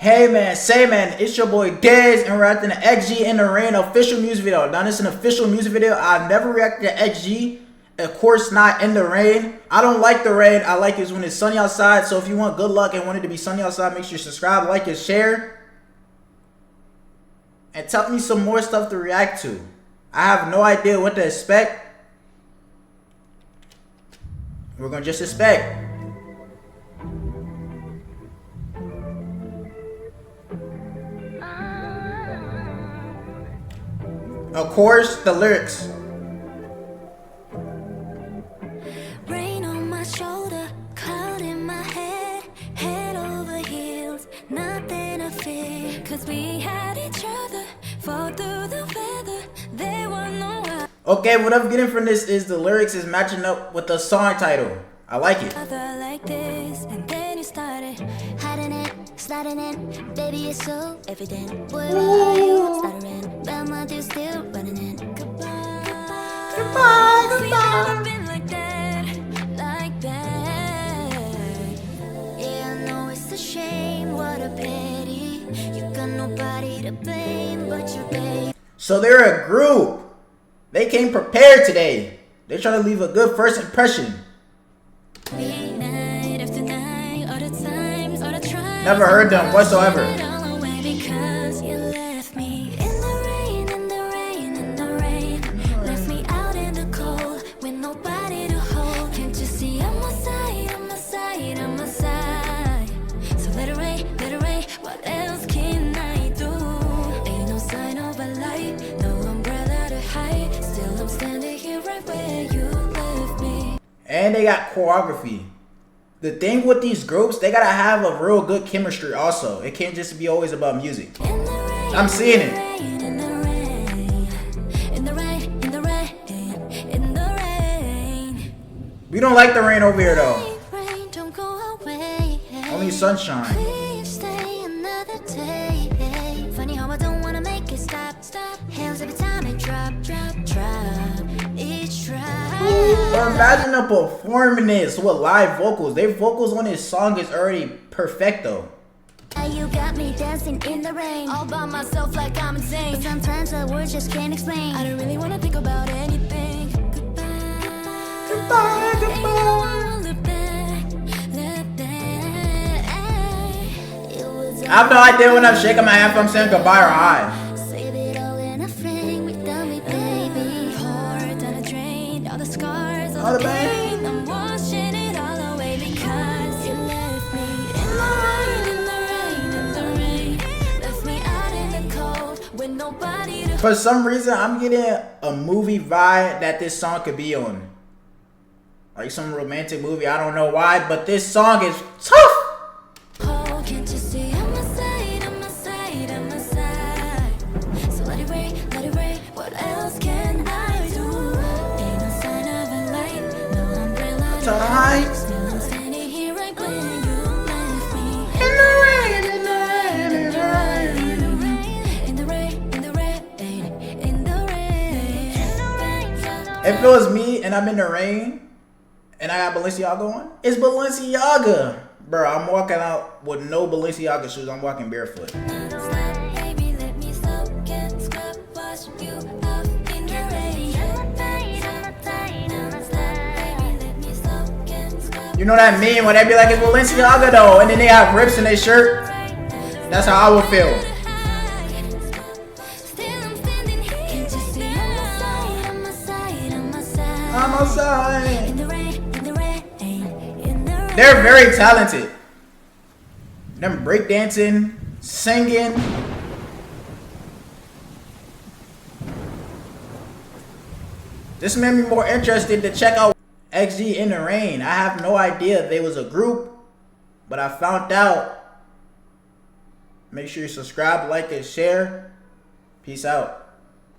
Hey man, say man, it's your boy Dez, and we're reacting to XG in the Rain official music video. Now this is an official music video. I've never reacted to XG, of course not In the Rain. I don't like the rain. I like it when it's sunny outside. So if you want good luck and want it to be sunny outside, make sure you subscribe, like, and share. And tell me some more stuff to react to. I have no idea what to expect. We're gonna just expect. Of course, the lyrics. Rain on my shoulder, cloud in my head, head over heels, nothing to fear. Cause we had each other, fall through the weather, there were no. Okay, what I'm getting from this is the lyrics is matching up with the song title. I like it. Like this, and then you started hiding it, sliding in, baby it's so evident. Boy, why are you stuttering? But my dude's still running in. Goodbye, goodbye, goodbye. Been like that, like that. Yeah, I know it's a shame, what a pity. You got nobody to blame but your baby. So they're a group. They came prepared today. They're trying to leave a good first impression. Never heard them whatsoever. And they got choreography. The thing with these groups, they gotta have a real good chemistry also. It can't just be always about music. I'm seeing it. We don't like the rain over here though. Only sunshine. Funny how I don't wanna make it stop. Hands every time it drop. Imagine them performing this with live vocals. Their vocals on this song is already perfecto. You got me dancing in the rain, all by myself like I'm insane. But sometimes the words just can't explain. I don't really wanna think about anything. Goodbye, goodbye, goodbye. I have no idea when I'm shaking my hand if I'm saying goodbye or hi. I'm washing it all away because you left me in the rain, left me out in the cold with nobody to. For some reason, I'm getting a movie vibe that this song could be on. Like some romantic movie, I don't know why, but this song is tough. Oh, can't you see I'm a side, I'm a side, I'm a side. So let it rain, what else can I do? Ain't no sign of a light, no umbrella to hide. Still I'm standing here right where you left me. In the rain, in the rain, in the rain, in the rain, in the rain, in the rain. If it was me and I'm in the rain and I got Balenciaga on, it's Balenciaga. Bro, I'm walking out with no Balenciaga shoes. I'm walking barefoot. You know that meme when they be like, it's Balenciaga though, and then they have rips in their shirt? That's how I would feel. I'm outside. They're very talented. Them breakdancing, singing. This made me more interested to check out XG in the Rain. I have no idea they was a group, but I found out. Make sure you subscribe, like, and share. Peace out.